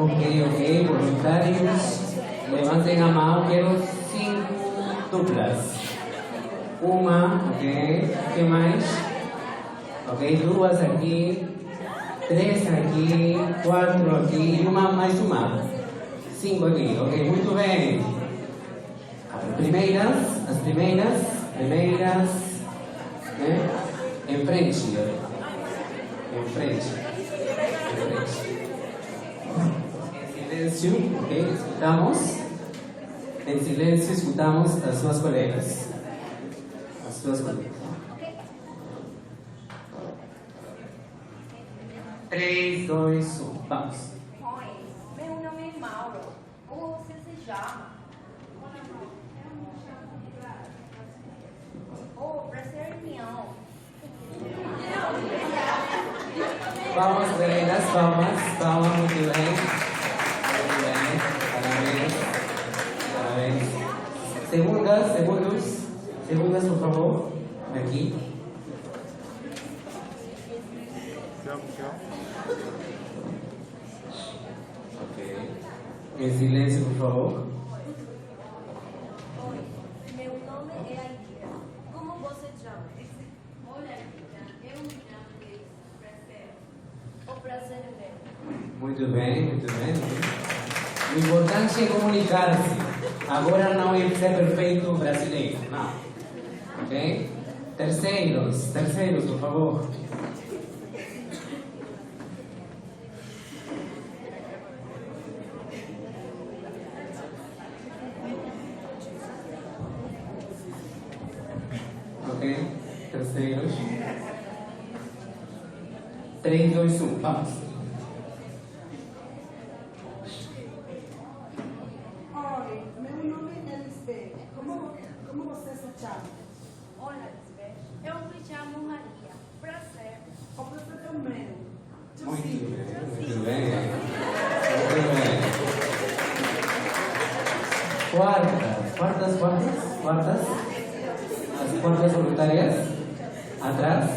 Ok, voluntarios, levantem a mão, quero 5 duplas. Uma, ok, o que mais? Ok, 2 aqui, 3 aqui, 4 aqui e mais uma. 5 aqui, ok, muito bem. As primeiras, né? Em frente. Em silêncio, ok, escutamos. Em silêncio, escutamos as suas colegas. 3, 2, 1, vamos. Oi, meu nome é Mauro. Como você se chama? Oh, prazer meu. Palmas, meninas, palmas, muito bem. Parabéns. Segundas, por favor. Aqui. Ok. Em silêncio, por favor. Oi, meu nome é Aida. Como você chama? Olha, Aida, eu me chamo de Prazer. O prazer é meu. Muito bem. O importante é comunicar-se. Agora não é ser perfeito brasileiro, não. Ok? Terceiros, por favor. Ok? Terceiros. 3, 2, 1, vamos. Oi, meu nome é desde. Como você se chama? Olha, desde. Eu me chamo Maria. Prazer. O prazer também. Muito bem. Quartas. As quartas voluntárias. Atrás.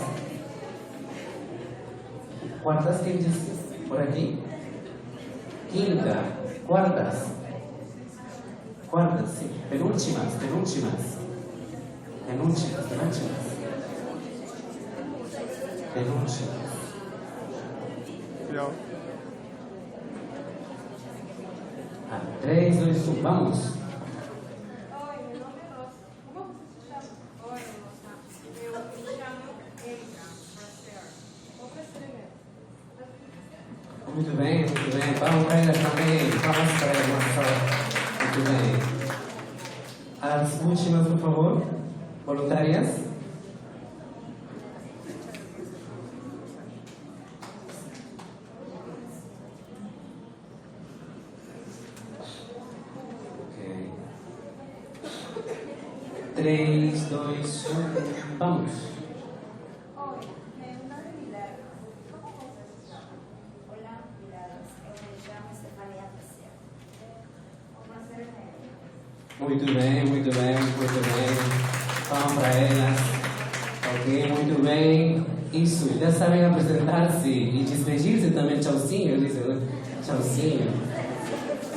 Quartas, quem diz? Por aqui. Quinta. Quartas, sim. Penúltimas. Ah, 3, 2, 1, vamos. Oi, meu nome é Rosa. Como você se chama? Oi, Rosa. Eu me chamo Erika. Prazer. O prazer é meu. Muito bem. Vamos para elas também. Muito bem. As últimas, por favor. Voluntárias. Ok. 3, 2, 1, vamos. Oi, meu nome é Milagros. Como você se chama? Olá, Milagros. Eu me chamo Stefania Prazer. O prazer é meu. Muito bem. Vamos para elas. Ok, muito bem. Isso, já sabem apresentar-se e despedir-se também. Tchauzinho, né? Tchauzinho.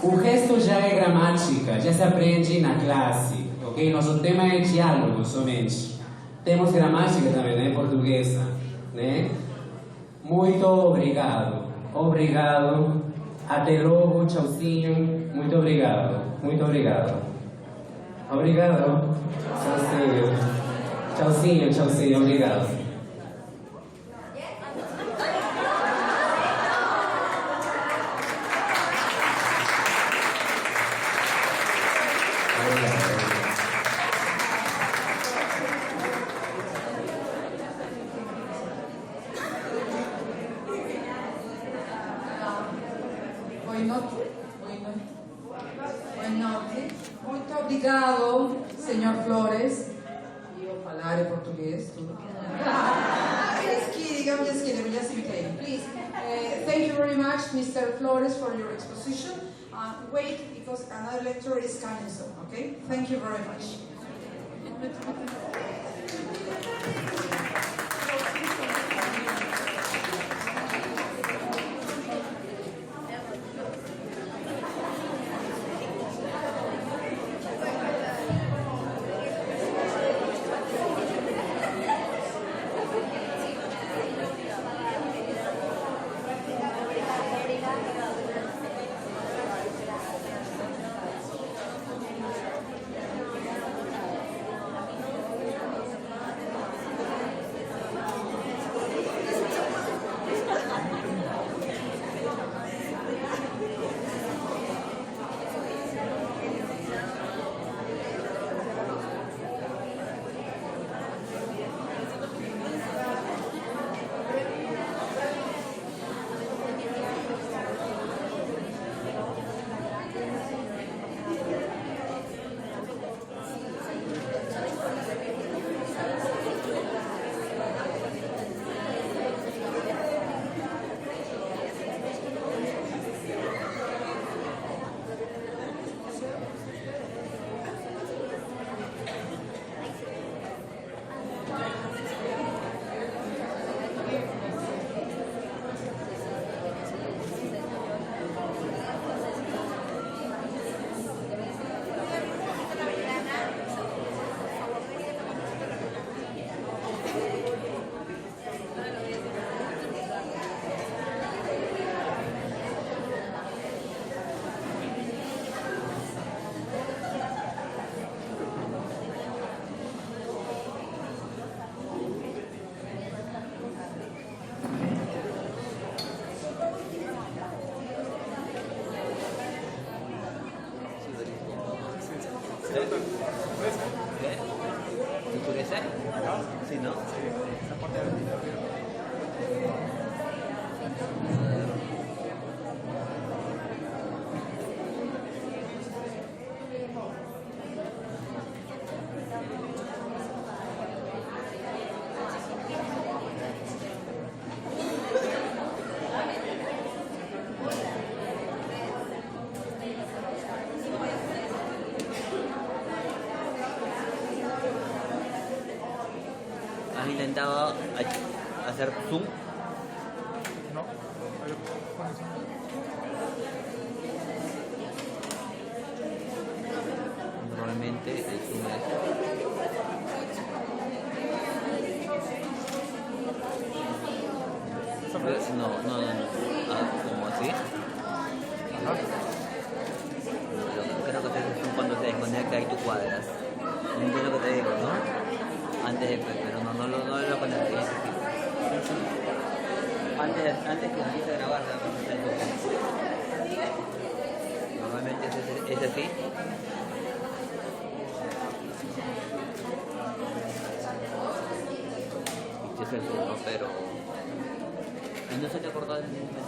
O resto já é gramática, já se aprende na classe. Ok? Nosso tema é diálogo somente. Temos gramática também, né? Portuguesa. Né? Muito obrigado. Até logo, tchauzinho. Muito obrigado. Obrigado. Tchauzinho, obrigado. Boa noite. Muito obrigado, senhor Flores. Eu falar português, tudo. Just kidding, just imitating. Please, thank you very much, Mr. Flores, for your exposition. Wait, because another lecture is coming soon, okay? Thank you very much. ¿Has intentado hacer zoom? No. A ver, ¿cuándo son? Normalmente el zoom es... No. Ah, como así. Ajá. Creo que es cuando se desconecta y tú cuadras. Entiendo lo que te digo, ¿no? Antes de, pero no lo conecté. Antes que empiece a grabar, normalmente es así. Y es el turno, pero... ¿Y no se te acordó del momento?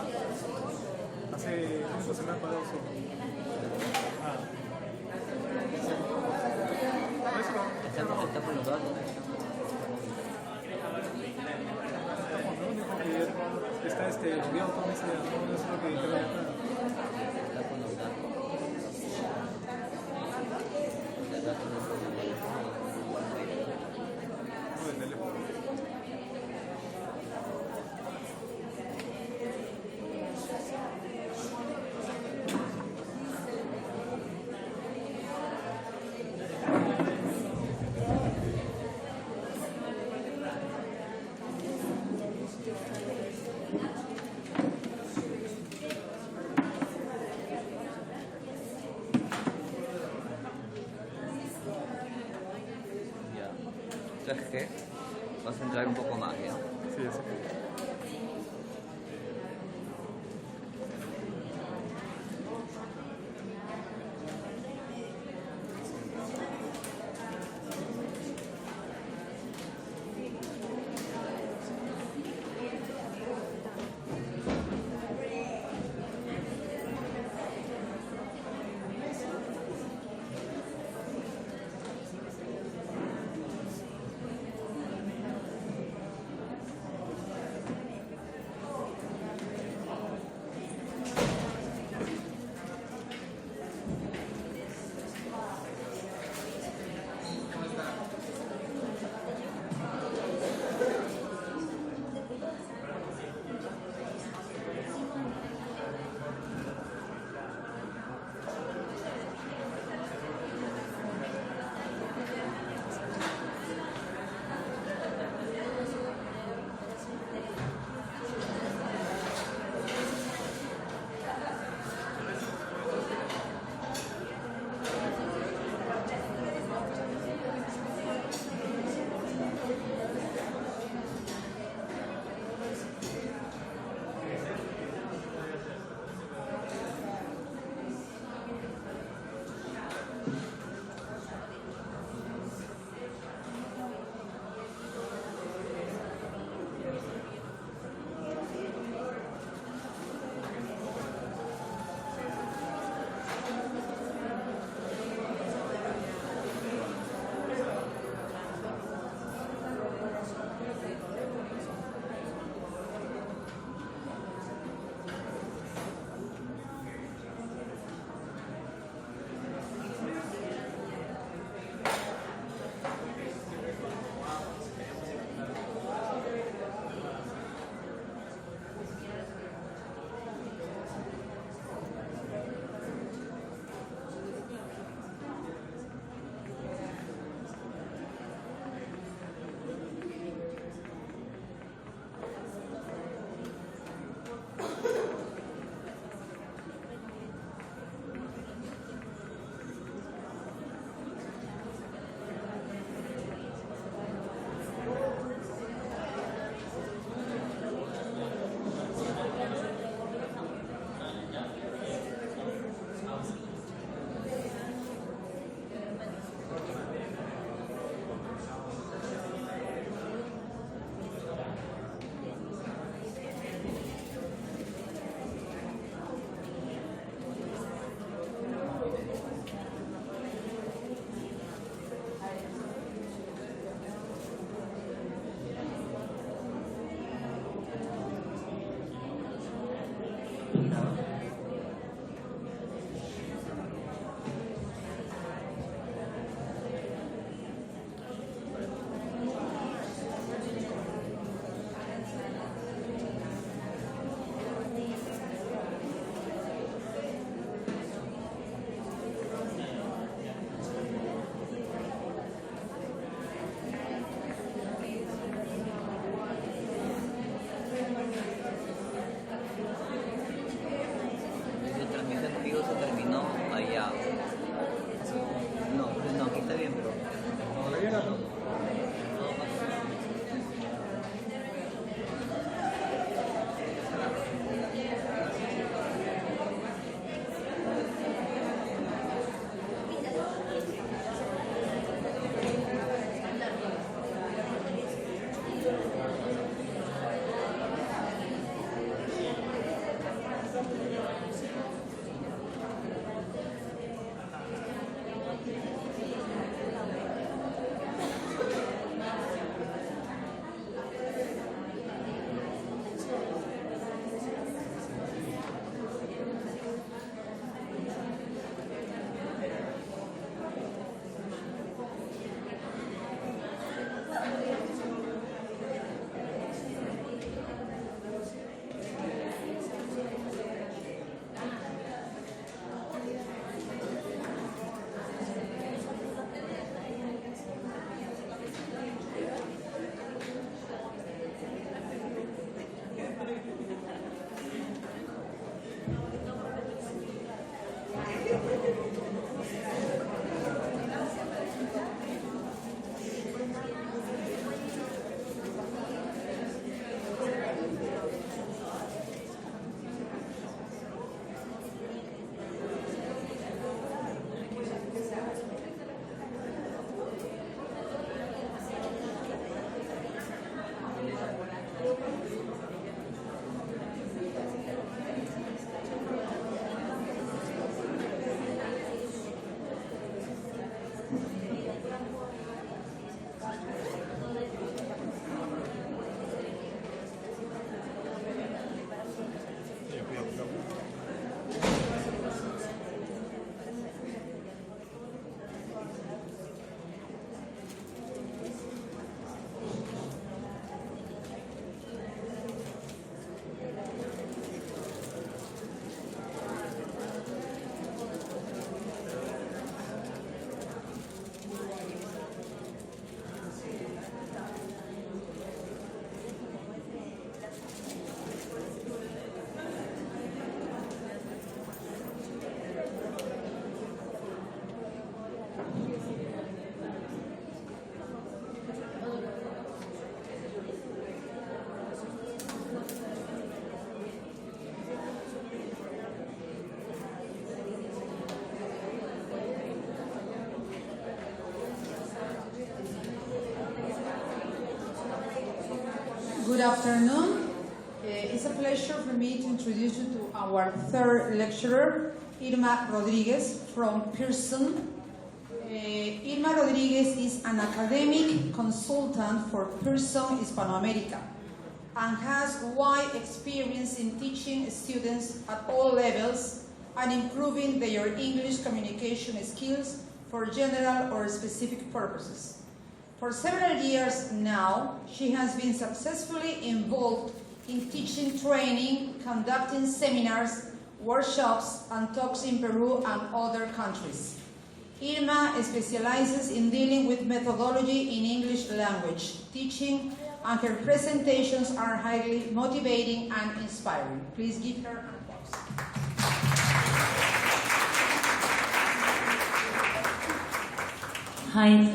Hace tiempo se me ha apagado eso. Ah. Eso. Está con los datos. Está logueado con ese, no es lo que internet está. Está con los datos. Los datos del teléfono. No, del teléfono. ¿Sabes qué? Vas a entrar un poco más, ¿ya? Sí, eso. Good afternoon. It's a pleasure for me to introduce you to our third lecturer, Irma Rodriguez from Pearson. Irma Rodriguez is an academic consultant for Pearson Hispanoamerica and has wide experience in teaching students at all levels and improving their English communication skills for general or specific purposes. For several years now, she has been successfully involved in teaching training, conducting seminars, workshops, and talks in Peru and other countries. Irma specializes in dealing with methodology in English language teaching, and her presentations are highly motivating and inspiring. Please give her an applause. Hi,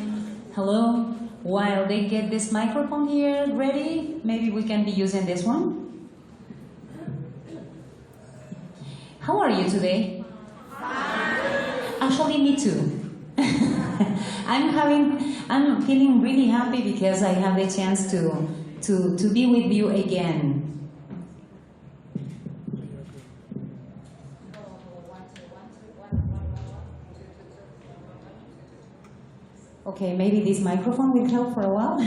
hello. While they get this microphone here ready, maybe we can be using this one. How are you today? Actually, me too. I'm feeling really happy because I have the chance to be with you again. Okay, maybe this microphone will help for a while.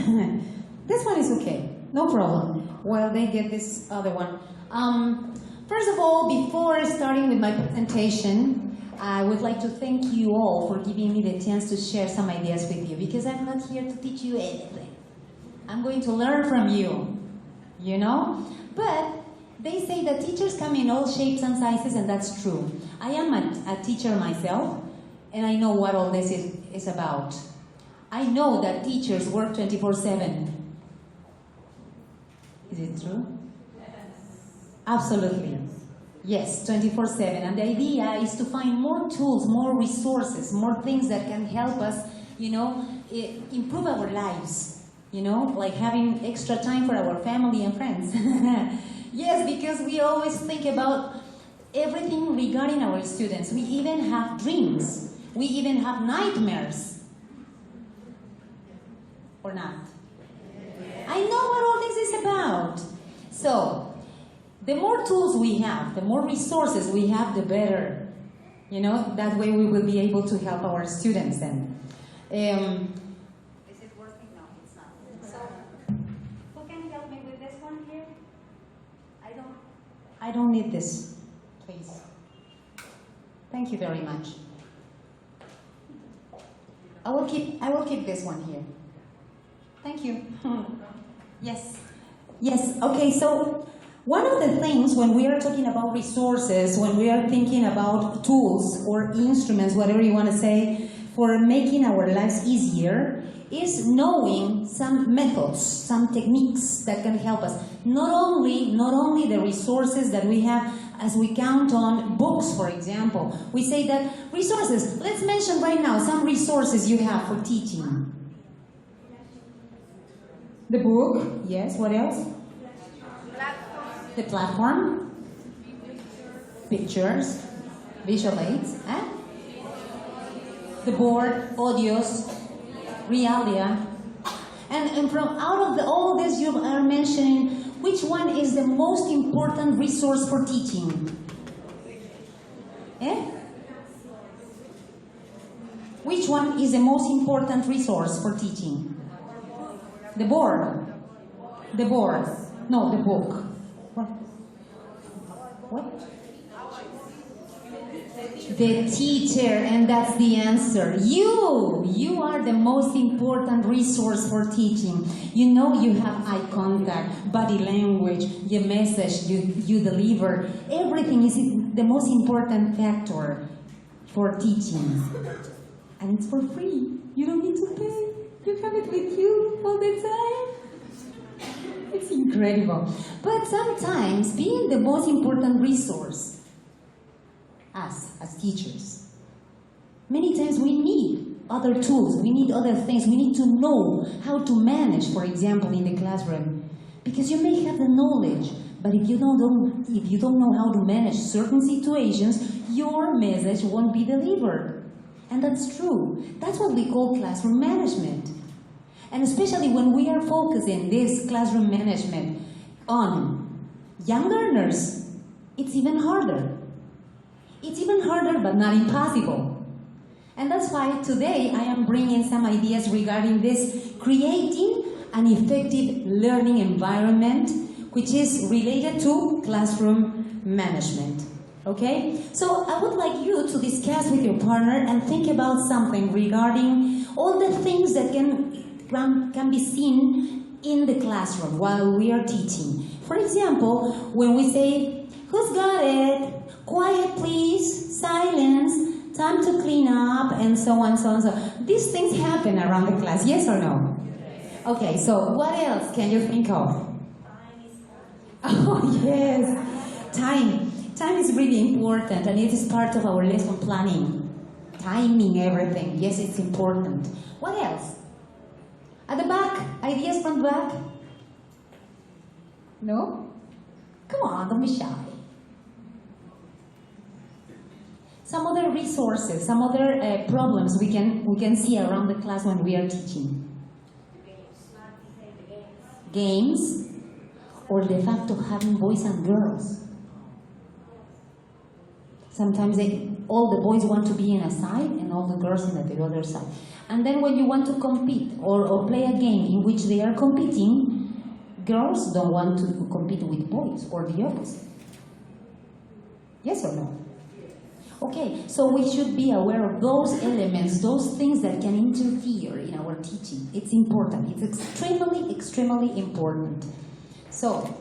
This one is okay, no problem. While they get this other one. First of all, before starting with my presentation, I would like to thank you all for giving me the chance to share some ideas with you, because I'm not here to teach you anything. I'm going to learn from you, you know? But they say that teachers come in all shapes and sizes, and that's true. I am a teacher myself, and I know what all this is about. I know that teachers work 24/7. Is it true? Absolutely. Yes, 24/7. And the idea is to find more tools, more resources, more things that can help us, you know, improve our lives. You know, like having extra time for our family and friends. Yes, because we always think about everything regarding our students. We even have dreams. We even have nightmares. Or not? I know what all this is about. So, the more tools we have, the more resources we have, the better. You know, that way we will be able to help our students. And Is it working? No, it's not. So, who can help me with this one here? I don't need this, please. Thank you very much. I will keep this one here. Thank you. Yes. Yes, okay, so one of the things when we are talking about resources, when we are thinking about tools or instruments, whatever you want to say, for making our lives easier, is knowing some methods, some techniques that can help us. Not only the resources that we have as we count on books, for example. We say that resources, let's mention right now some resources you have for teaching. The book, yes, what else? The platform, pictures, visual aids, the board, audios, realia, and from out of all this you are mentioning which one is the most important resource for teaching? Which one is the most important resource for teaching? The board. The board. No, the book. What? The teacher, and that's the answer. You are the most important resource for teaching. You know, you have eye contact, body language, your message you deliver. Everything is the most important factor for teaching. And it's for free. You don't need to pay. You have it with you all the time. It's incredible. But sometimes being the most important resource, us as teachers, many times we need other tools, we need other things, we need to know how to manage, for example, in the classroom. Because you may have the knowledge, but if you don't know how to manage certain situations, your message won't be delivered. And that's true. That's what we call classroom management. And especially when we are focusing this classroom management on young learners, it's even harder. It's even harder, but not impossible. And that's why today I am bringing some ideas regarding this, creating an effective learning environment, which is related to classroom management. Okay? So I would like you to discuss with your partner and think about something regarding all the things that can be seen in the classroom while we are teaching. For example, when we say, who's got it? Quiet please, silence, time to clean up, and so on, so on, so on. These things happen around the class, yes or no? Okay, so what else can you think of? Oh yes, time. Time is really important, and it is part of our lesson planning. Timing everything, yes, it's important. What else? At the back, ideas from the back? No? Come on, don't be shy. Some other resources, some other problems we can see around the class when we are teaching. Games, or the fact of having boys and girls. Sometimes all the boys want to be in a side and all the girls in the other side. And then when you want to compete or play a game in which they are competing, girls don't want to compete with boys or the opposite. Yes or no? Okay, so we should be aware of those elements, those things that can interfere in our teaching. It's important. It's extremely, extremely important. So,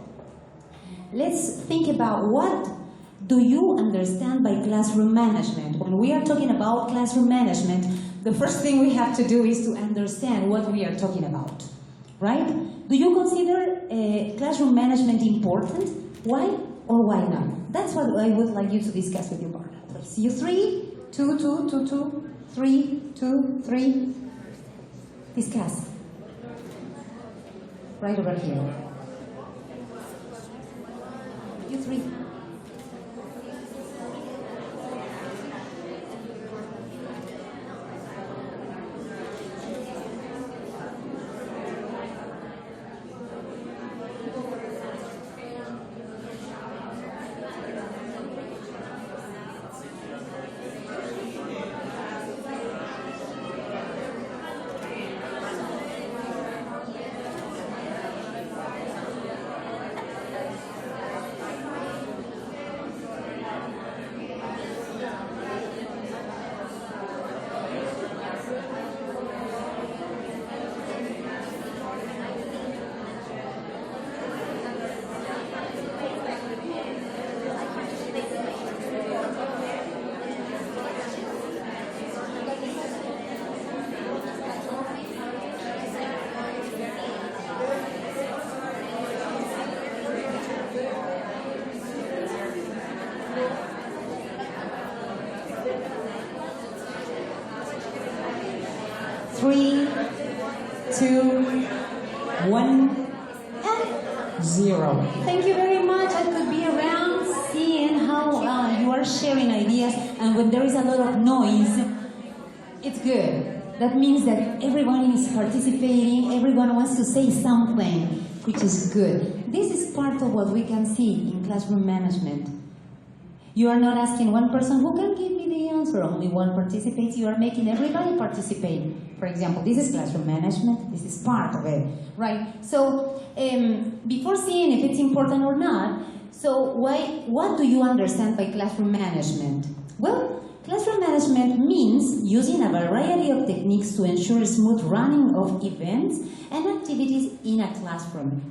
let's think about what do you understand by classroom management? When we are talking about classroom management, the first thing we have to do is to understand what we are talking about, right? Do you consider classroom management important? Why or why not? That's what I would like you to discuss with your partner. Please, you 3, 2, 2, 2, 2, 3, 2, 3. Discuss. Right over here. You 3. Three, 2, 1, and 0. Thank you very much. I could be around seeing how you are sharing ideas, and when there is a lot of noise, it's good. That means that everyone is participating, everyone wants to say something, which is good. This is part of what we can see in classroom management. You are not asking one person who can give me the answer, only one participates, you are making everybody participate. For example, this is classroom management, this is part of it, right? So, before seeing if it's important or not, so what do you understand by classroom management? Well, classroom management means using a variety of techniques to ensure smooth running of events and activities in a classroom.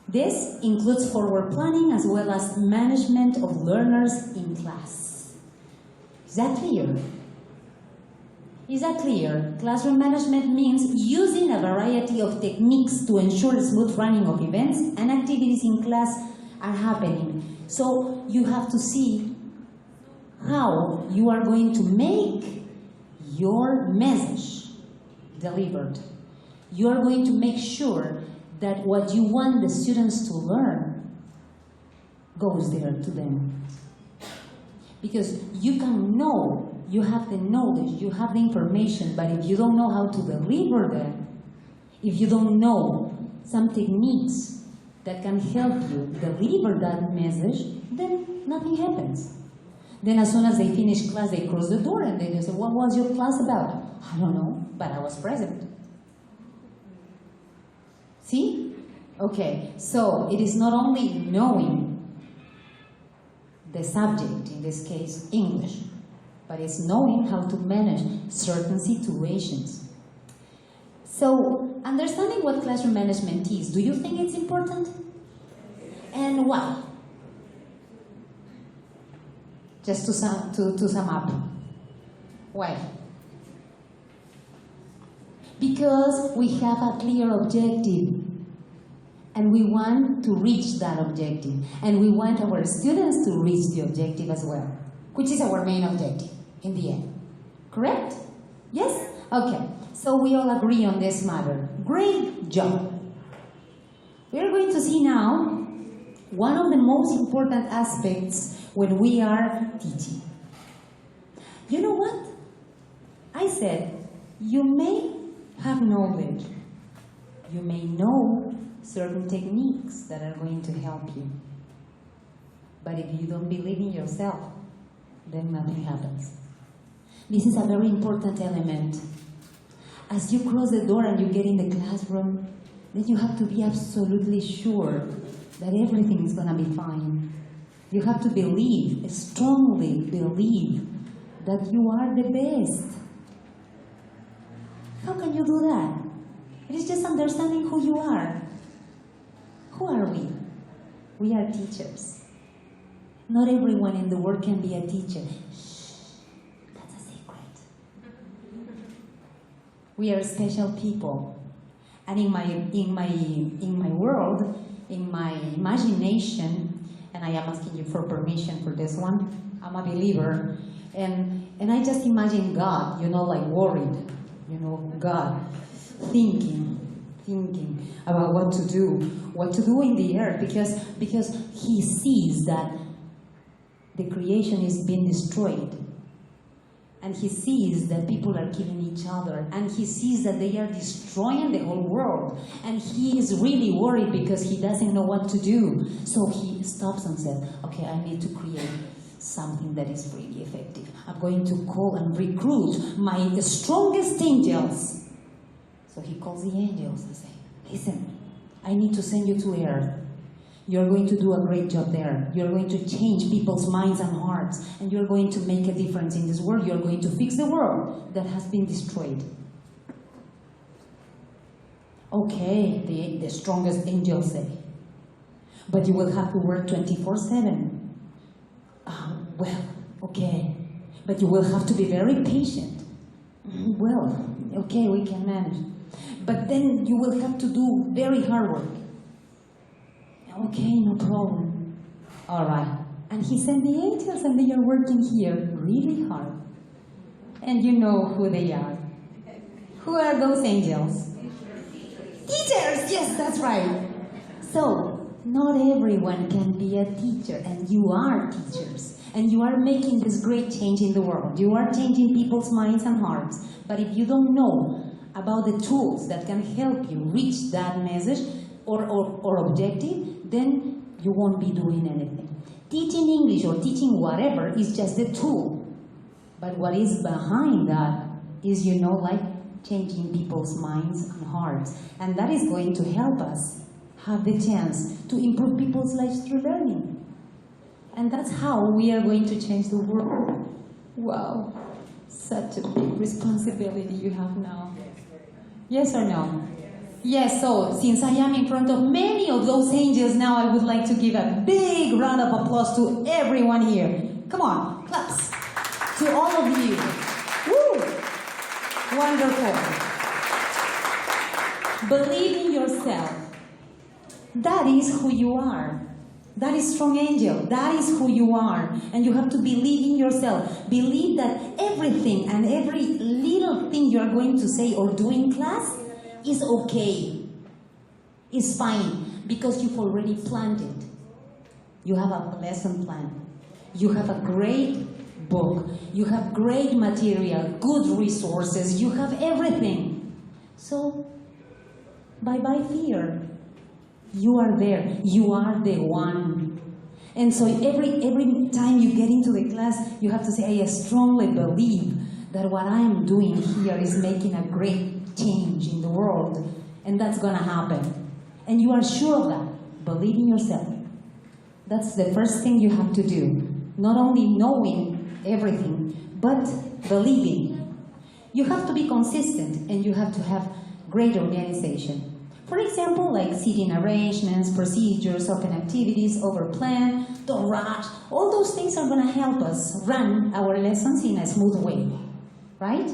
This includes forward planning as well as management of learners in class. Is that clear? Is that clear? Classroom management means using a variety of techniques to ensure smooth running of events and activities in class are happening. So you have to see how you are going to make your message delivered. You are going to make sure that what you want the students to learn goes there to them. Because you can know, you have the knowledge, you have the information, but if you don't know how to deliver them, if you don't know some techniques that can help you deliver that message, then nothing happens. Then as soon as they finish class, they close the door and they say, what was your class about? I don't know, but I was present. See? Okay, so it is not only knowing the subject, in this case, English, but it's knowing how to manage certain situations. So, understanding what classroom management is, do you think it's important? And why? Just to sum up. Why? Because we have a clear objective. And we want to reach that objective. And we want our students to reach the objective as well. Which is our main objective, in the end. Correct? Yes? Okay. So we all agree on this matter. Great job. We are going to see now one of the most important aspects when we are teaching. You know what? I said, you may have knowledge. You may know certain techniques that are going to help you. But if you don't believe in yourself, then nothing happens. This is a very important element. As you close the door and you get in the classroom, then you have to be absolutely sure that everything is going to be fine. You have to believe, strongly believe, that you are the best. How can you do that? It is just understanding who you are. Who are we? We are teachers. Not everyone in the world can be a teacher. Shh, that's a secret. We are special people. And in my world, in my imagination, and I am asking you for permission for this one, I'm a believer, and I just imagine God, like worried, God thinking about what to do in the earth, because he sees that the creation is being destroyed, and he sees that people are killing each other, and he sees that they are destroying the whole world, and he is really worried because he doesn't know what to do. So he stops and says, okay, I need to create something that is really effective. I'm going to call and recruit my strongest angels. So he calls the angels and says, listen, I need to send you to earth. You're going to do a great job there. You're going to change people's minds and hearts, and you're going to make a difference in this world. You're going to fix the world that has been destroyed. Okay, the strongest angels say, but you will have to work 24/7. Well, okay, but you will have to be very patient. Well, okay, we can manage. But then you will have to do very hard work. Okay, no problem. All right. And he sent the angels, and they are working here really hard. And you know who they are. Who are those angels? Teachers! Yes, that's right. So, not everyone can be a teacher, and you are teachers. And you are making this great change in the world. You are changing people's minds and hearts. But if you don't know about the tools that can help you reach that message or objective, then you won't be doing anything. Teaching English or teaching whatever is just the tool. But what is behind that is, like changing people's minds and hearts. And that is going to help us have the chance to improve people's lives through learning. And that's how we are going to change the world. Wow, such a big responsibility you have now. Yes or no? Yes, so since I am in front of many of those angels now, I would like to give a big round of applause to everyone here. Come on, claps. To all of you. Woo! Wonderful. Believe in yourself. That is who you are. That is strong angel. That is who you are. And you have to believe in yourself. Believe that everything and every little thing you are going to say or do in class is okay. It's fine. Because you've already planned it. You have a lesson plan. You have a great book. You have great material, good resources. You have everything. So, bye-bye fear. You are there. You are the one. And so every time you get into the class, you have to say, I strongly believe that what I am doing here is making a great change in the world. And that's going to happen. And you are sure of that. Believe in yourself. That's the first thing you have to do. Not only knowing everything, but believing. You have to be consistent, and you have to have great organization. For example, like seating arrangements, procedures, open activities, overplan, don't rush. All those things are going to help us run our lessons in a smooth way, right?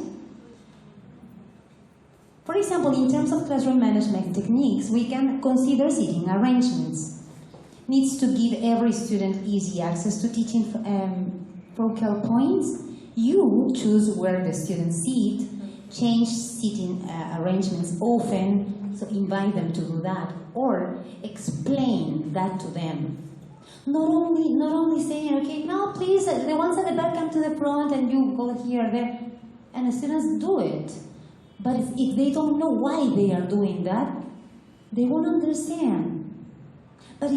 For example, in terms of classroom management techniques, we can consider seating arrangements. Needs to give every student easy access to teaching focal points. You choose where the students sit, change seating arrangements often, so invite them to do that, or explain that to them. Not only saying, okay, now please, the ones at the back come to the front and you go here, there, and the students do it. But if they don't know why they are doing that, they won't understand. But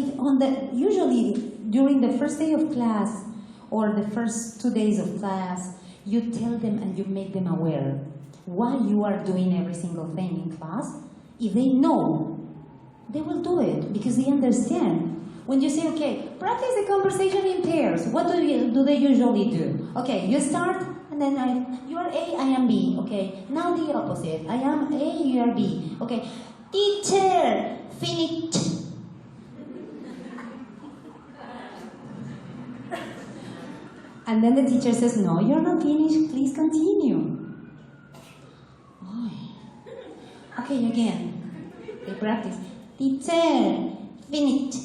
usually during the first day of class or the first 2 days of class, you tell them and you make them aware why you are doing every single thing in class. If they know, they will do it because they understand. When you say, okay, practice the conversation in pairs, what do they usually do? Okay, you start, and then you are A, I am B. Okay, now the opposite. I am A, you are B. Okay, teacher, finish. And then the teacher says, no, you're not finished, please continue. Okay, again, they practice. Teacher, finish.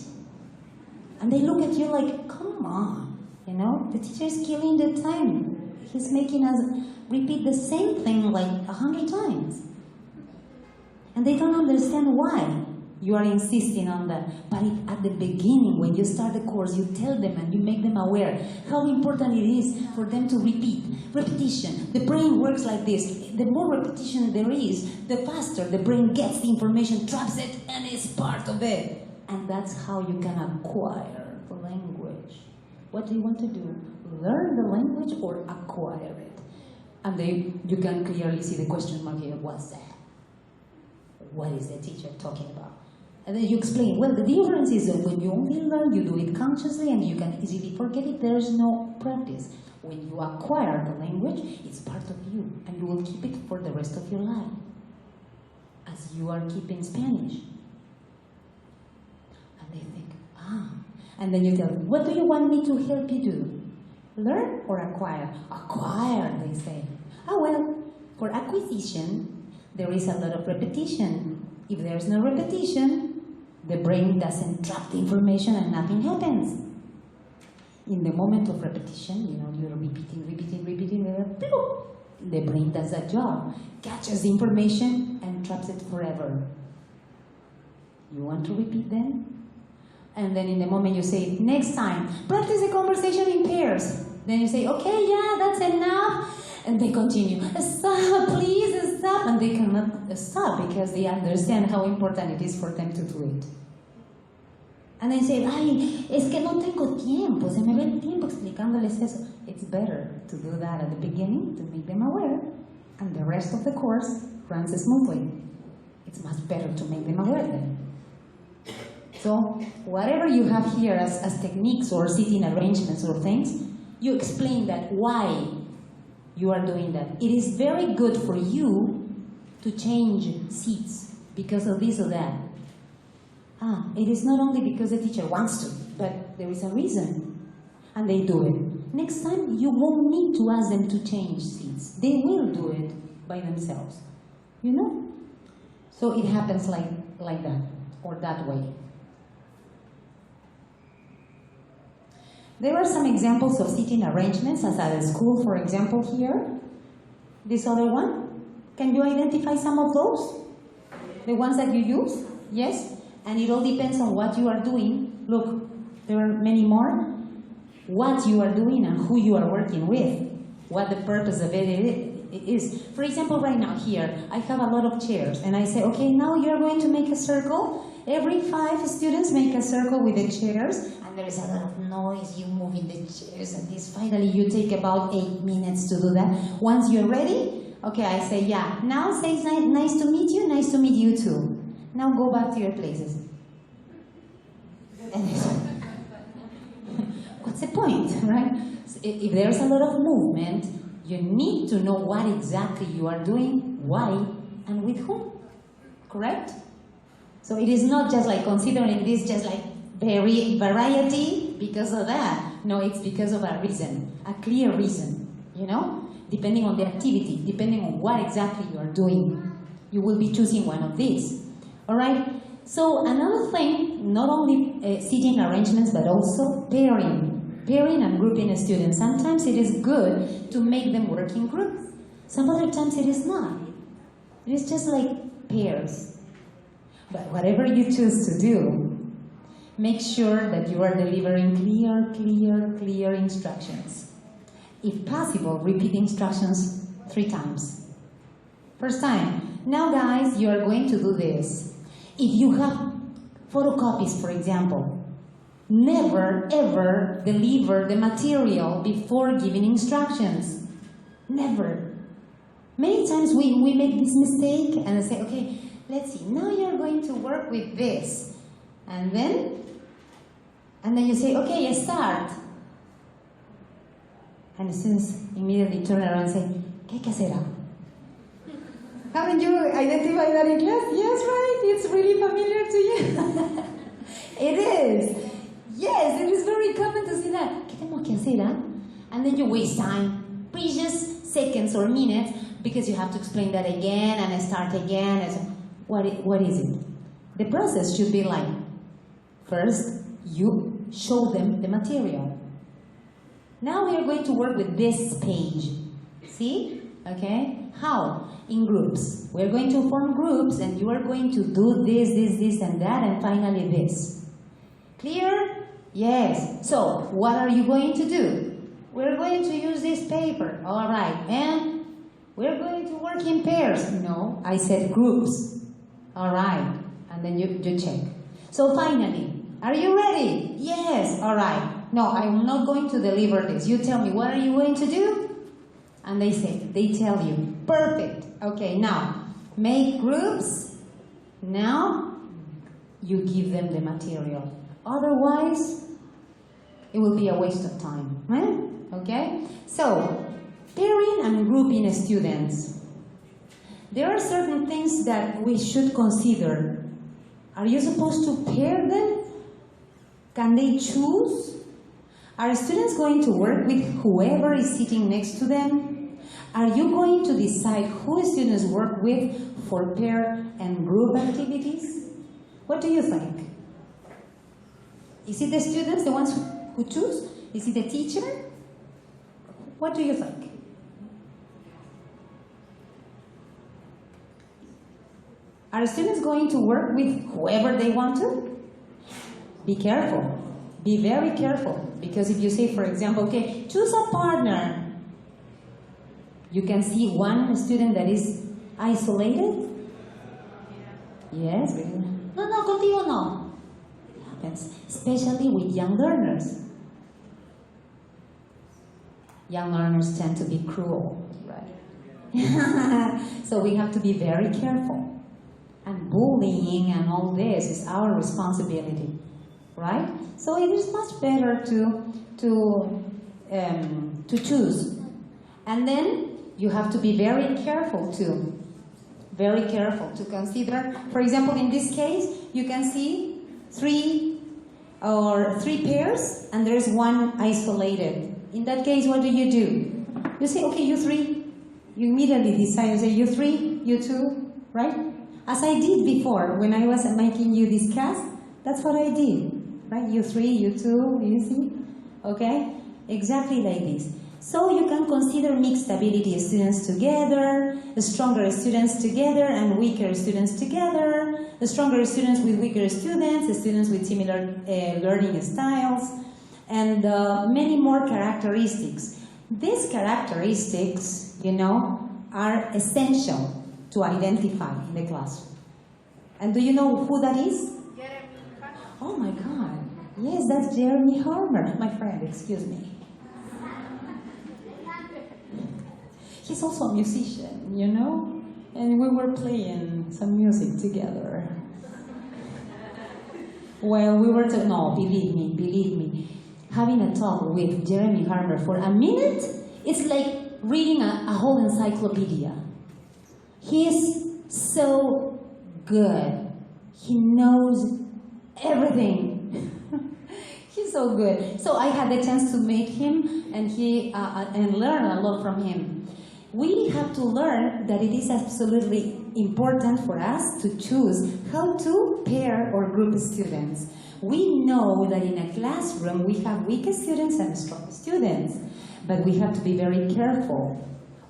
And they look at you like, come on. The teacher is killing the time. He's making us repeat the same thing like 100 times. And they don't understand why you are insisting on that. But at the beginning, when you start the course, you tell them and you make them aware how important it is for them to repeat. Repetition. The brain works like this. The more repetition there is, the faster the brain gets the information, traps it, and is part of it. And that's how you can acquire the language. What do you want to do? Learn the language or acquire it? And you can clearly see the question mark here. What's that? What is the teacher talking about? And then you explain, well, the difference is that when you only learn, you do it consciously and you can easily forget it. There is no practice. When you acquire the language, it's part of you and you will keep it for the rest of your life as you are keeping Spanish. And they think, And then you tell them, what do you want me to help you do? Learn or acquire? Acquire, they say. Well, for acquisition, there is a lot of repetition. If there's no repetition, the brain doesn't trap the information and nothing happens. In the moment of repetition, you're repeating, the brain does that job, catches the information and traps it forever. You want to repeat then? And then in the moment you say, next time, practice the conversation in pairs. Then you say, okay, yeah, that's enough. And they continue, stop, please, stop. And they cannot stop because they understand how important it is for them to do it. And they say, ay, es que no tengo tiempo, se me va el tiempo explicándoles eso. It's better to do that at the beginning to make them aware, and the rest of the course runs smoothly. It's much better to make them aware then. So, whatever you have here as techniques or seating arrangements or things, you explain that why you are doing that. It is very good for you to change seats because of this or that. It is not only because the teacher wants to, but there is a reason, and they do it. Next time, you won't need to ask them to change seats. They will do it by themselves, you know? So it happens like that, or that way. There are some examples of seating arrangements, as at a school, for example, here. This other one. Can you identify some of those? The ones that you use? Yes? And it all depends on what you are doing. Look, there are many more. What you are doing and who you are working with. What the purpose of it is. For example, right now here, I have a lot of chairs. And I say, okay, now you're going to make a circle. Every 5 students make a circle with the chairs. And there is a lot of noise, you moving the chairs. And this finally you take about 8 minutes to do that. Once you're ready, okay, I say, yeah. Now say nice to meet you, nice to meet you too. Now go back to your places. And what's the point, right? So if there's a lot of movement, you need to know what exactly you are doing, why, and with whom. Correct? So it is not just like considering this just like variety because of that. No, it's because of a reason, a clear reason, you know? Depending on the activity, depending on what exactly you are doing, you will be choosing one of these. All right? So another thing, not only seating arrangements, but also pairing and grouping students. Sometimes it is good to make them work in groups. Some other times it is not. It is just like pairs. But whatever you choose to do, make sure that you are delivering clear instructions. If possible, repeat instructions 3 times. First time, now guys, you are going to do this. If you have photocopies, for example, never ever deliver the material before giving instructions. Never. Many times we make this mistake and say, okay, let's see, now you're going to work with this. And then you say, okay, start. And the students immediately turn around and say, ¿qué hay que hacer? Haven't you identified that in class? Yes, right? It's really familiar to you. It is. Yes, it is very common to see that. ¿Qué tengo que hacer? And then you waste time, precious seconds or minutes, because you have to explain that again and start again. And so, what is it? The process should be like, first, you show them the material. Now we are going to work with this page. See? Okay? How? In groups. We're going to form groups and you are going to do this, and that, and finally this. Clear? Yes. So, what are you going to do? We're going to use this paper. All right. And we're going to work in pairs. No, I said groups. All right. And then you check. So finally, are you ready? Yes. All right. No, I'm not going to deliver this. You tell me, what are you going to do? And they tell you, perfect. Okay, now, make groups. Now, you give them the material. Otherwise, it will be a waste of time. Right? Okay? So, pairing and grouping students. There are certain things that we should consider. Are you supposed to pair them? Can they choose? Are students going to work with whoever is sitting next to them? Are you going to decide who students work with for pair and group activities? What do you think? Is it the students, the ones who choose? Is it the teacher? What do you think? Are students going to work with whoever they want to? Be careful. be very careful, because if you say, for example, okay, choose a partner, you can see one student that is isolated. Yes. No, contigo no. It happens, especially with young learners. Young learners tend to be cruel, right? So we have to be very careful. And bullying and all this is our responsibility, right? So it is much better to choose. And then you have to be very careful too. Very careful to consider. For example, in this case, you can see three pairs, and there's one isolated. In that case, what do? You say, okay, you three. You immediately decide, you say, you three, you two, right? As I did before, when I was making you this cast, that's what I did, right? You three, you two, you see? Okay? Exactly like this. So you can consider mixed ability students together, stronger students together, and weaker students together, the stronger students with weaker students, the students with similar learning styles, and many more characteristics. These characteristics, are essential to identify in the classroom. And do you know who that is? Oh my God. Yes, that's Jeremy Harmer, my friend, excuse me. He's also a musician, and we were playing some music together. Well, we were no, believe me, having a talk with Jeremy Harmer for a minute, it's like reading a whole encyclopedia. He's so good. He knows everything. He's so good. So I had the chance to meet him and learn a lot from him. We have to learn that it is absolutely important for us to choose how to pair or group students. We know that in a classroom we have weak students and strong students, but we have to be very careful.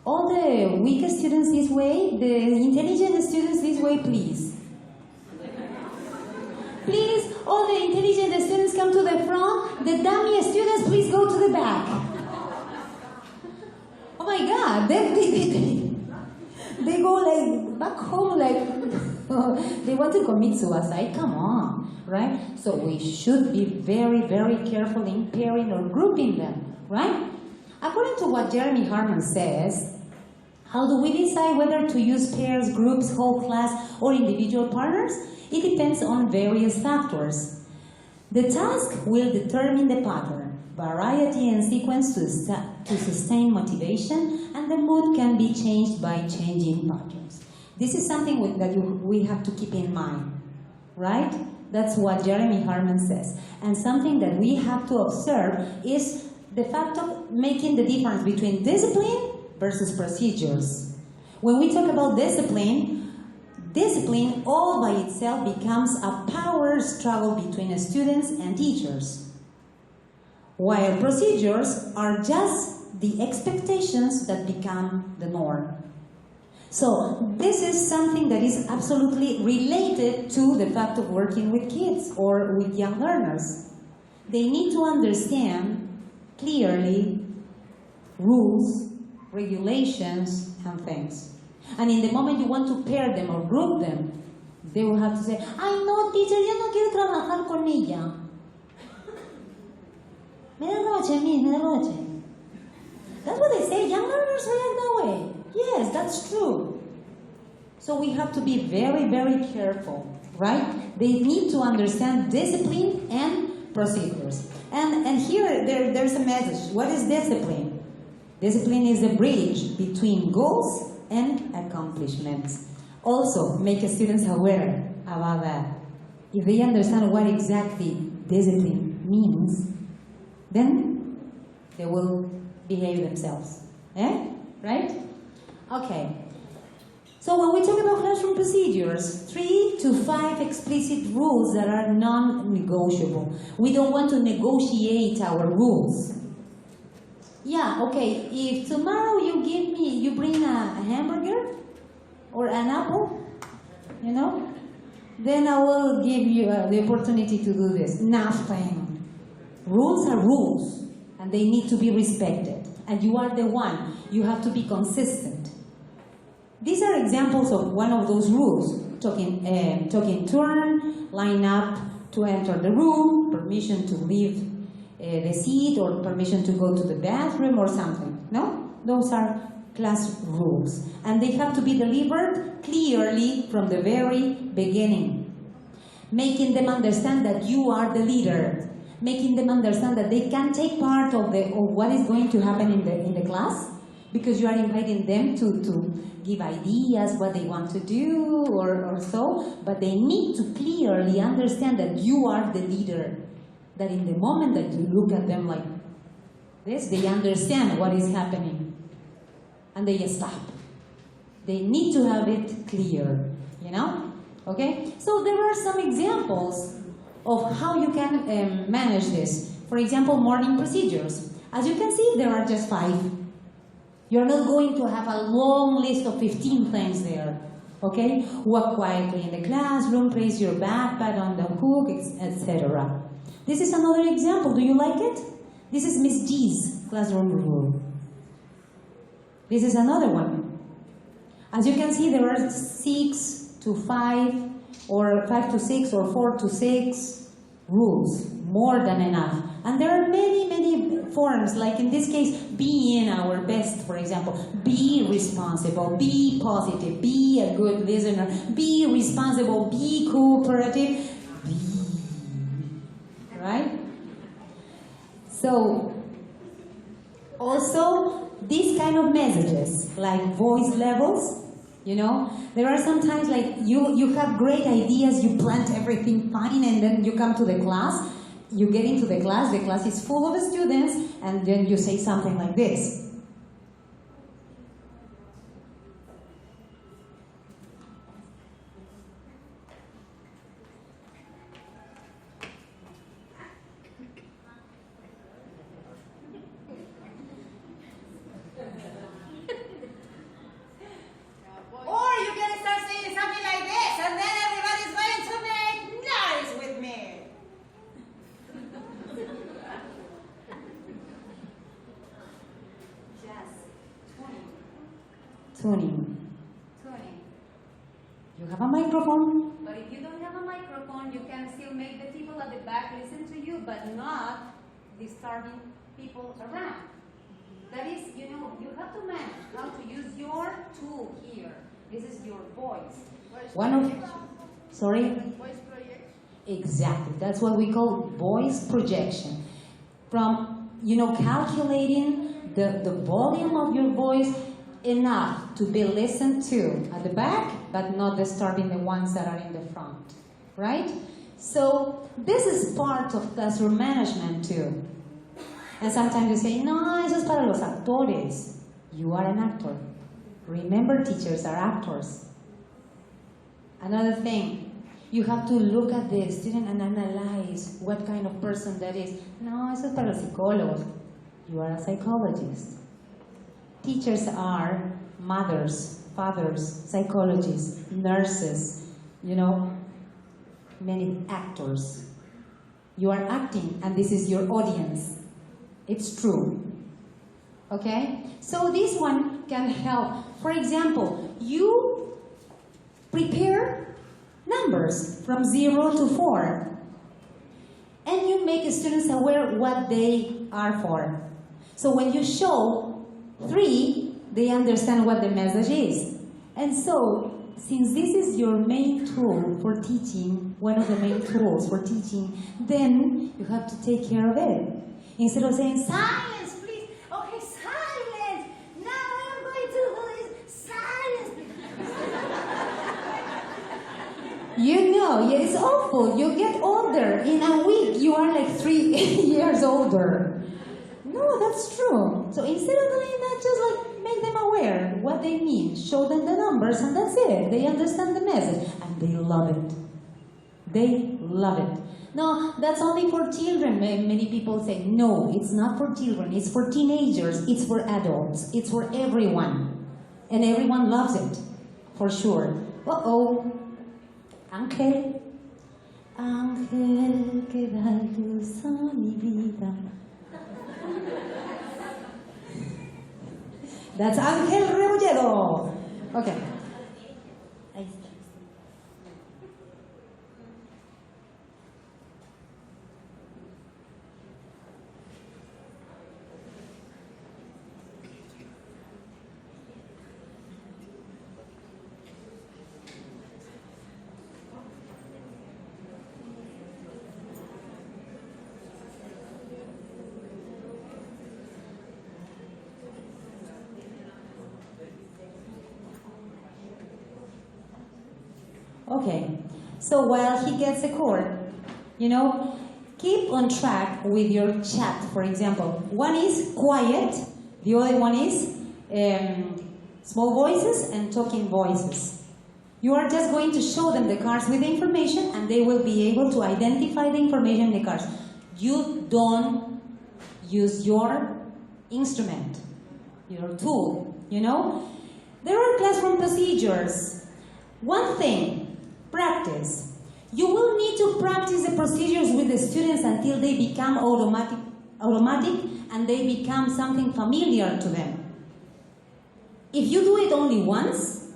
All the weak students this way, the intelligent students this way, please. Please, all the intelligent students come to the front, the dummy students please go to the back. Oh my God, they go like back home like they want to commit suicide. Come on, right? So we should be very, very careful in pairing or grouping them, right? According to what Jeremy Harman says, how do we decide whether to use pairs, groups, whole class, or individual partners? It depends on various factors. The task will determine the pattern, variety and sequence to sustain motivation, and the mood can be changed by changing patterns. This is something that we have to keep in mind, right? That's what Jeremy Harman says. And something that we have to observe is the fact of making the difference between discipline versus procedures. When we talk about discipline all by itself becomes a power struggle between students and teachers, while procedures are just the expectations that become the norm. So this is something that is absolutely related to the fact of working with kids or with young learners. They need to understand clearly rules, regulations, and things. And in the moment you want to pair them or group them, they will have to say, ay no, teacher, yo no quiero trabajar con ella. Me derroche, me derroche. That's what they say. Young learners react that way. Yes, that's true. So we have to be very, very careful, right? They need to understand discipline and procedures. And here, there's a message. What is discipline? Discipline is the bridge between goals and accomplishments. Also, make students aware about that. If they understand what exactly discipline means, then they will behave themselves. Right? Okay. So when we talk about classroom procedures, 3 to 5 explicit rules that are non-negotiable. We don't want to negotiate our rules. Yeah, okay, if tomorrow you bring a hamburger or an apple, then I will give you the opportunity to do this. Nothing. Rules are rules, and they need to be respected. And you are the one. You have to be consistent. These are examples of one of those rules. Talking turn, line up to enter the room, permission to leave the seat, or permission to go to the bathroom or something. No? Those are class rules. And they have to be delivered clearly from the very beginning. Making them understand that you are the leader. Making them understand that they can take part of what is going to happen in the class, because you are inviting them to give ideas, what they want to do, or so, but they need to clearly understand that you are the leader. That in the moment that you look at them like this, they understand what is happening. And they stop. They need to have it clear, you know? Okay? So there are some examples of how you can manage this. For example, morning procedures. As you can see, there are just 5. You're not going to have a long list of 15 things there. Okay? Walk quietly in the classroom, place your backpack on the hook, etc. This is another example. Do you like it? This is Miss G's classroom rule. This is another one. As you can see, there are 6 to 5, or 5 to 6, or 4 to 6 rules. More than enough. And there are many, many forms, like in this case, being our best, for example. Be responsible, be positive, be a good listener, be responsible, be cooperative, be. Right? So, also, these kind of messages, like voice levels, you know, there are sometimes like you have great ideas, you plant everything fine, and then you come to the class, you get into the class is full of students, and then you say something like this. Or you can start saying something like this, and then everybody's going to make noise with me. Tuning. Tuning. You have a microphone. But if you don't have a microphone, you can still make the people at the back listen to you, but not disturbing people around. That is, you know, you have to manage how to use your tool here. This is your voice. Sorry? Voice projection. Exactly. That's what we call voice projection. From, you know, calculating the volume of your voice enough to be listened to at the back, but not disturbing the ones that are in the front. Right? So, this is part of classroom management too. And sometimes you say, no, eso es para los actores. You are an actor. Remember, teachers are actors. Another thing, you have to look at the student and analyze what kind of person that is. No, eso es para los psicólogos. You are a psychologist. Teachers are mothers, fathers, psychologists, nurses, you know, many actors. You are acting, and this is your audience. It's true. Okay? So this one can help. For example, you prepare numbers from 0 to 4. And you make students aware what they are for. So when you show 3, they understand what the message is. And so, since this is your main tool for teaching, one of the main tools for teaching, then you have to take care of it. Instead of saying, silence, please. Okay, silence. Now I'm going to do this. Silence. You know, yeah, it's awful. You get older. In a week, you are like 3 years older. No, that's true. So instead of doing that, just like make them aware what they mean. Show them the numbers, and that's it. They understand the message, and they love it. They love it. No, that's only for children. Many people say, no, it's not for children. It's for teenagers. It's for adults. It's for everyone. And everyone loves it, for sure. Uh-oh. Ángel. Ángel. que da luz a mi vida. That's Ángel Rebolledo. Okay. Ahí está. Okay, so while he gets the chord, keep on track with your chat, for example. One is quiet, the other one is small voices and talking voices. You are just going to show them the cards with the information and they will be able to identify the information in the cards. You don't use your instrument, your tool, There are classroom procedures. One thing, practice. You will need to practice the procedures with the students until they become automatic and they become something familiar to them. If you do it only once,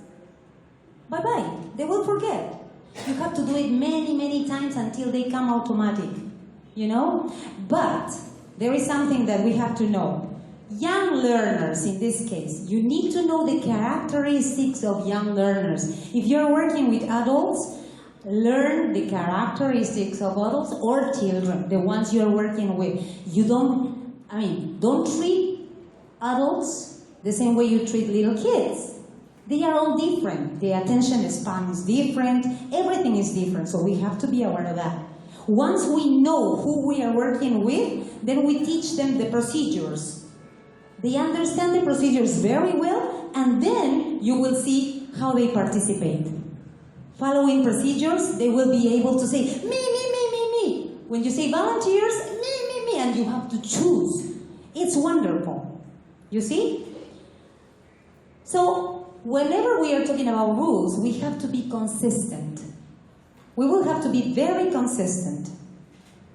bye-bye, they will forget. You have to do it many, many times until they come automatic, But there is something that we have to know. Young learners, in this case, you need to know the characteristics of young learners. If you're working with adults, learn the characteristics of adults or children, the ones you're working with. Don't treat adults the same way you treat little kids. They are all different. The attention span is different. Everything is different, so we have to be aware of that. Once we know who we are working with, then we teach them the procedures. They understand the procedures very well, and then you will see how they participate. Following procedures, they will be able to say, me. When you say volunteers, me, and you have to choose. It's wonderful. You see? So, whenever we are talking about rules, we have to be consistent. We will have to be very consistent.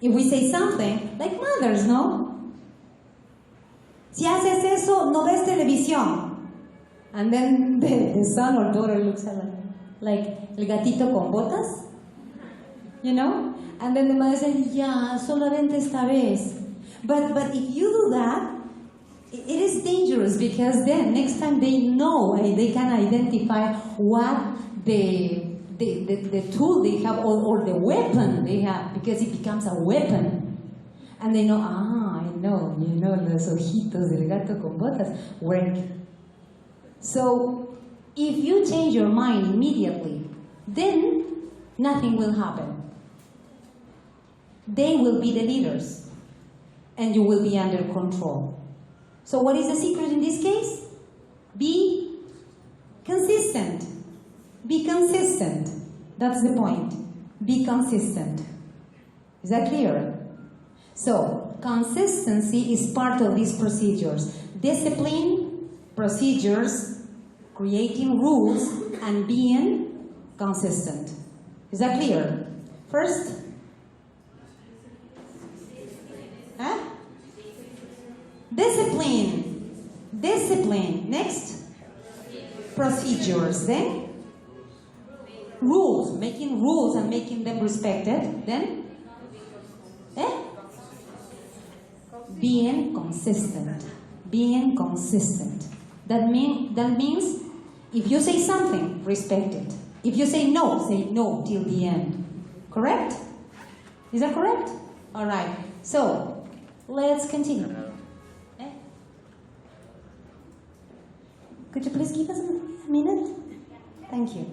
If we say something, like mothers, no? Si haces eso, no ves televisión. And then the son or daughter looks at like el gatito con botas, And then the mother says, yeah, solamente esta vez. But if you do that, it is dangerous because then next time they know, they can identify what the tool they have or the weapon they have, because it becomes a weapon. And they know, I know, los ojitos del gato con botas work. So, if you change your mind immediately, then nothing will happen. They will be the leaders, and you will be under control. So what is the secret in this case? Be consistent. Be consistent. That's the point. Be consistent. Is that clear? So, consistency is part of these procedures. Discipline, procedures, creating rules, and being consistent. Is that clear? First? Discipline. Discipline. Next? Procedures. Then? Rules. Making rules and making them respected. Then? Being consistent. Being consistent. That means if you say something, respect it. If you say no till the end. Correct? Is that correct? All right. So, let's continue. Could you please give us a minute? Thank you.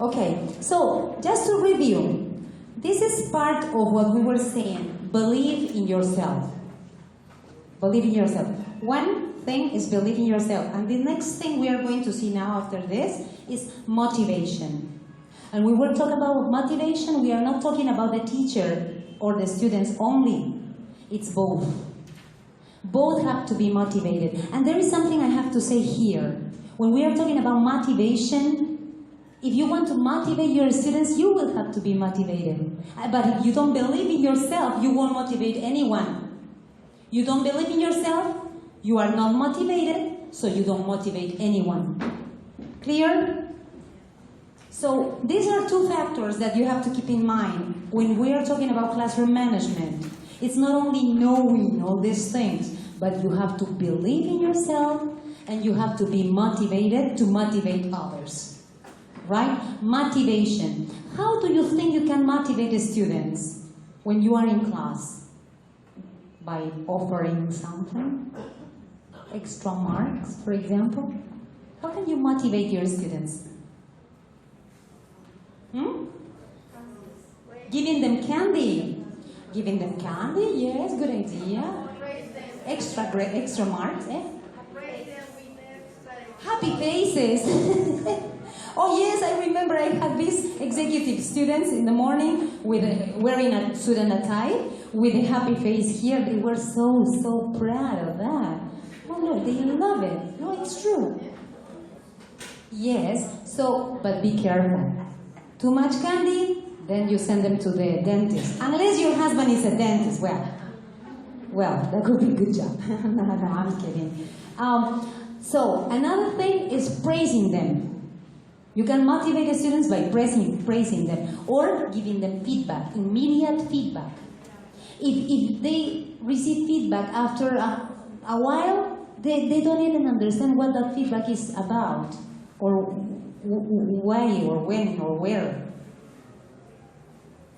Okay, so just to review, this is part of what we were saying. Believe in yourself. Believe in yourself. One thing is believe in yourself. And the next thing we are going to see now after this is motivation. And when we're talking about motivation, we are not talking about the teacher or the students only. It's both. Both have to be motivated. And there is something I have to say here. When we are talking about motivation, if you want to motivate your students, you will have to be motivated. But if you don't believe in yourself, you won't motivate anyone. You don't believe in yourself, you are not motivated, so you don't motivate anyone. Clear? So these are two factors that you have to keep in mind when we are talking about classroom management. It's not only knowing all these things, but you have to believe in yourself and you have to be motivated to motivate others. Right? Motivation. How do you think you can motivate the students when you are in class? By offering something? Extra marks, for example? How can you motivate your students? Giving them candy. Giving them candy, yes, good idea. Extra marks, eh? Happy faces. Oh yes, I remember I had these executive students in the morning wearing a suit and a tie with a happy face here. They were so proud of that. Oh no, they love it. No, it's true. Yes, so, but be careful. Too much candy, then you send them to the dentist. Unless your husband is a dentist, well, that could be a good job. No, I'm kidding. So, another thing is praising them. You can motivate the students by praising them or giving them feedback, immediate feedback. If they receive feedback after a while, they don't even understand what that feedback is about or why or when or where.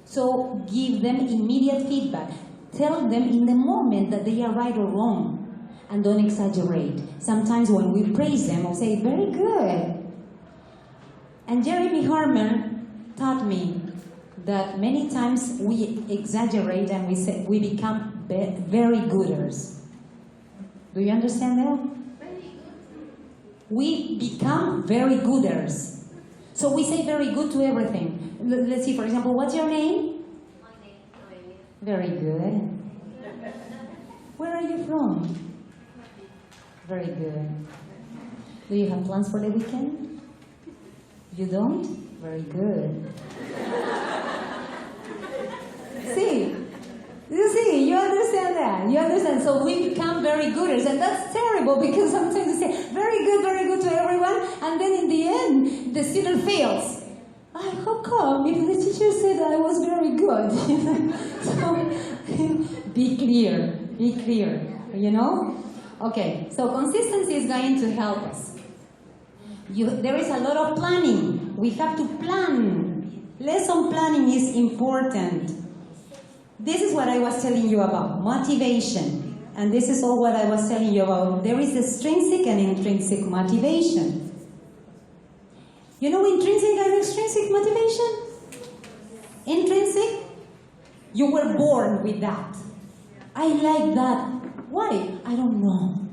So give them immediate feedback. Tell them in the moment that they are right or wrong. And don't exaggerate. Sometimes when we praise them, we'll say, very good. And Jeremy Harmon taught me that many times we exaggerate and we become very gooders. Do you understand that? We become very gooders. So we say very good to everything. Let's see, for example, what's your name? My name is Very good. Where are you from? Very good. Do you have plans for the weekend? You don't? Very good. You understand that? You understand? So we become very gooders, and that's terrible because sometimes we say very good to everyone, and then in the end, the student fails. How come? If the teacher said I was very good. So be clear, you know? Okay, so consistency is going to help us. There is a lot of planning. We have to plan. Lesson planning is important. This is what I was telling you about, motivation. And this is all what I was telling you about. There is extrinsic and intrinsic motivation. You know intrinsic and extrinsic motivation? Intrinsic, you were born with that. I like that. Why? I don't know.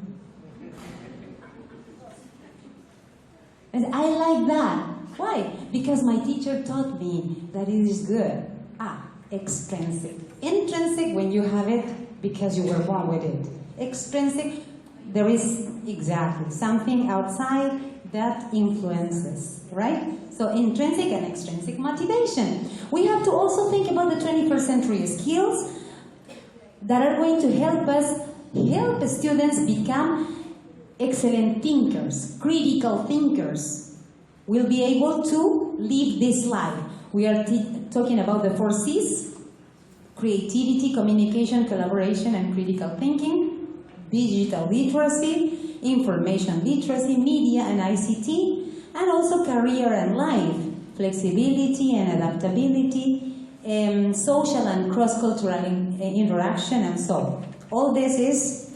And I like that. Why? Because my teacher taught me that it is good. Extrinsic. Intrinsic, when you have it because you were born with it. Extrinsic, there is exactly something outside that influences, right? So intrinsic and extrinsic motivation. We have to also think about the 21st century skills that are going to help students become excellent thinkers, critical thinkers. Will be able to live this life. We are talking about the 4 C's: creativity, communication, collaboration, and critical thinking, digital literacy, information literacy, media and ICT, and also career and life, flexibility and adaptability, social and cross-cultural interaction, and so on. All this is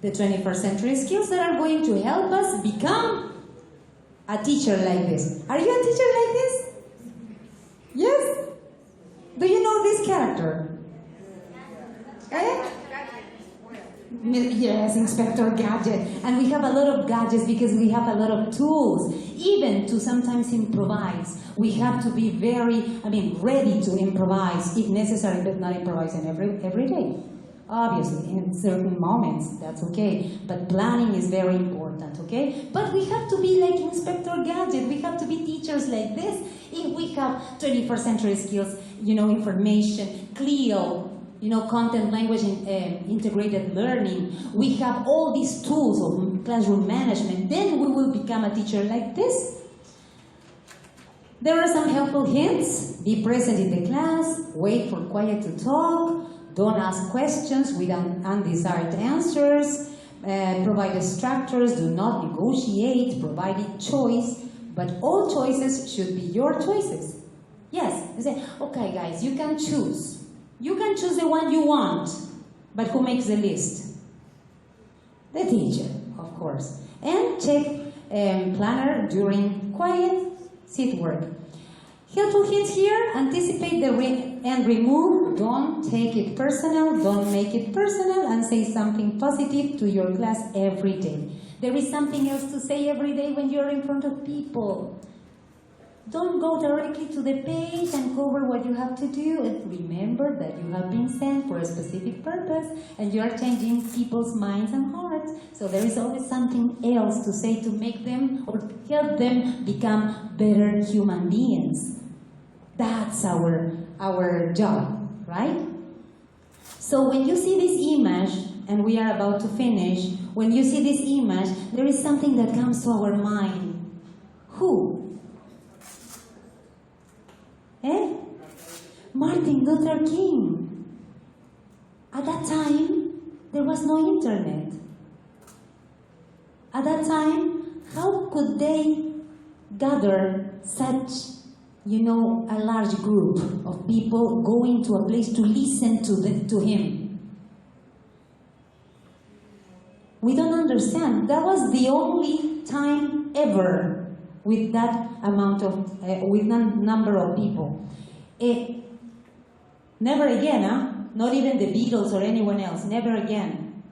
the 21st century skills that are going to help us become a teacher like this. Are you a teacher like this? Yes? Do you know this character? Eh? Yes, Inspector Gadget. And we have a lot of gadgets because we have a lot of tools, even to sometimes improvise. We have to be ready to improvise if necessary, but not improvising every day. Obviously, in certain moments, that's okay. But planning is very important, okay? But we have to be like Inspector Gadget. We have to be teachers like this. If we have 21st century skills, information, Clio, content, language, integrated learning. We have all these tools of classroom management. Then we will become a teacher like this. There are some helpful hints. Be present in the class. Wait for quiet to talk. Don't ask questions with undesired answers. Provide structures. Do not negotiate. Provide choice. But all choices should be your choices. Yes. You say, okay, guys, you can choose. You can choose the one you want, but who makes the list? The teacher, of course. And check planner during quiet seat work. Helpful hints here: anticipate and remove. Don't take it personal. Don't make it personal, and say something positive to your class every day. There is something else to say every day when you're in front of people. Don't go directly to the page and cover what you have to do. And remember that you have been sent for a specific purpose and you are changing people's minds and hearts. So there is always something else to say to make them or help them become better human beings. That's our job, right? So when you see this image, and we are about to finish, when you see this image, there is something that comes to our mind. Who? Martin Luther King. At that time, there was no internet. At that time, how could they gather such, a large group of people going to a place to listen to him? We don't understand. That was the only time ever with that amount of, with that number of people. Never again, not even the Beatles or anyone else, never again.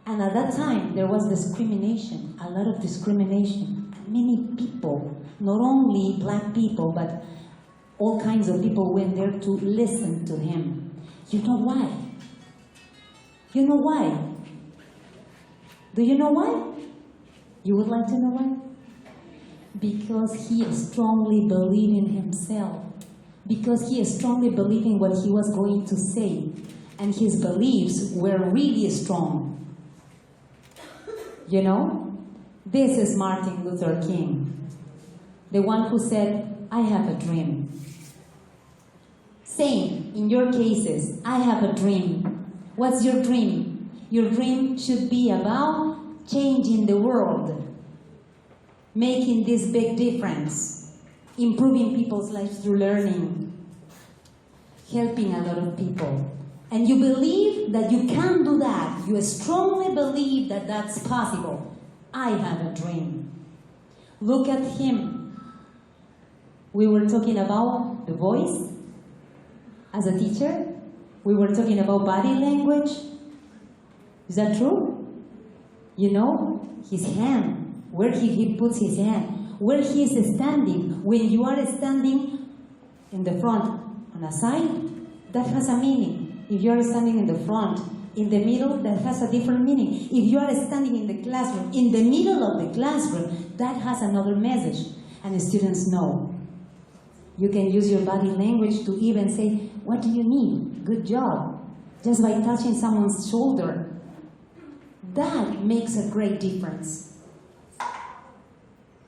And at that time, there was discrimination, a lot of discrimination. And many people, not only black people, but all kinds of people went there to listen to him. You know why? You know why? Do you know why? You would like to know why? Because he strongly believed in himself. Because he strongly believed in what he was going to say. And his beliefs were really strong. This is Martin Luther King. The one who said, I have a dream. Same, in your cases, I have a dream. What's your dream? Your dream should be about changing the world. Making this big difference. Improving people's lives through learning, helping a lot of people. And you believe that you can do that. You strongly believe that that's possible. I have a dream. Look at him. We were talking about the voice as a teacher. We were talking about body language. Is that true? His hand, where he puts his hand. Where he is standing. When you are standing in the front on a side, that has a meaning. If you are standing in the front, in the middle, that has a different meaning. If you are standing in the classroom, in the middle of the classroom, that has another message. And the students know. You can use your body language to even say, what do you need? Good job. Just by touching someone's shoulder. That makes a great difference.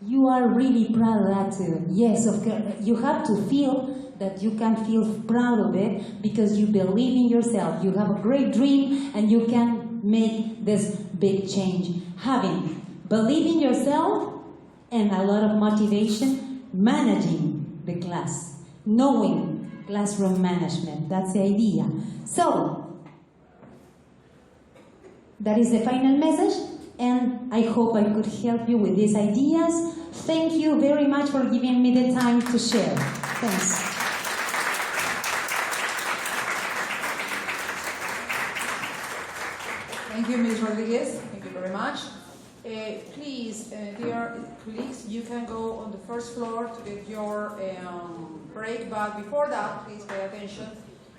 You are really proud of that too. Yes, of course. You have to feel that you can feel proud of it because you believe in yourself. You have a great dream and you can make this big change. Having believe in yourself and a lot of motivation, managing the class, knowing classroom management. That's the idea. So, that is the final message. And I hope I could help you with these ideas. Thank you very much for giving me the time to share. Thanks. you, Ms. Rodriguez. Thank you very much. Please, dear colleagues, you can go on the first floor to get your break, but before that, please pay attention.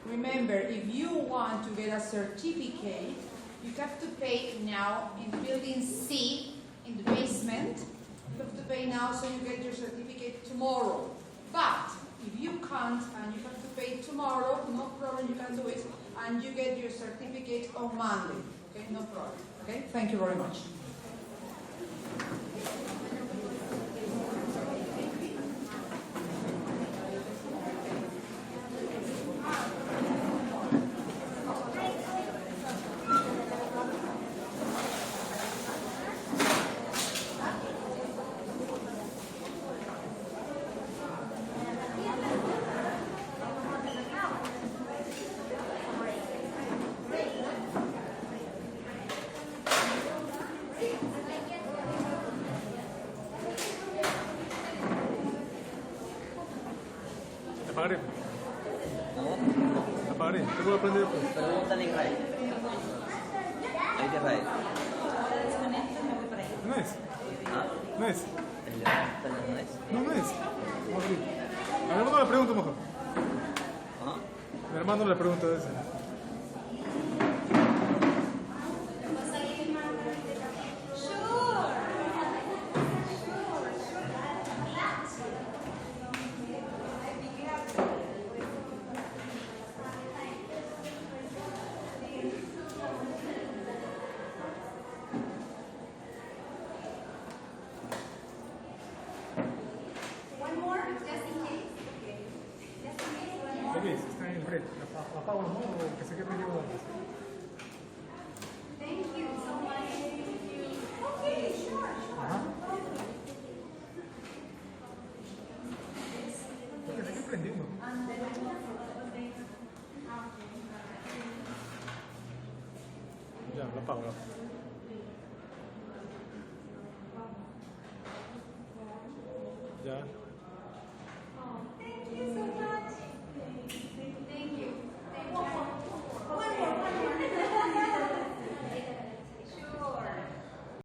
Remember, if you want to get a certificate, you have to pay now in building C, in the basement. You have to pay now so you get your certificate tomorrow. But if you can't and you have to pay tomorrow, no problem, you can do it, and you get your certificate on Monday. Okay, no problem. Okay, thank you very much. Apagaré. ¿No? Apagaré. ¿Qué puedo aprender después? Pregúntale en RAI. Ahí te RAI. No es. ¿Ah? No es. El levanta no es. No, no es. Vamos a ver. A mi hermano le pregunto mejor. ¿Ah? A mi hermano le pregunto de eso. One more, just in case. Just in case, one more. Oye, está en el break. ¿Apago los modos o que se quede medio antes? Thank you so much. Okay, sure, sure. Ajá. Porque se quede prendiendo. Ya, lo apago.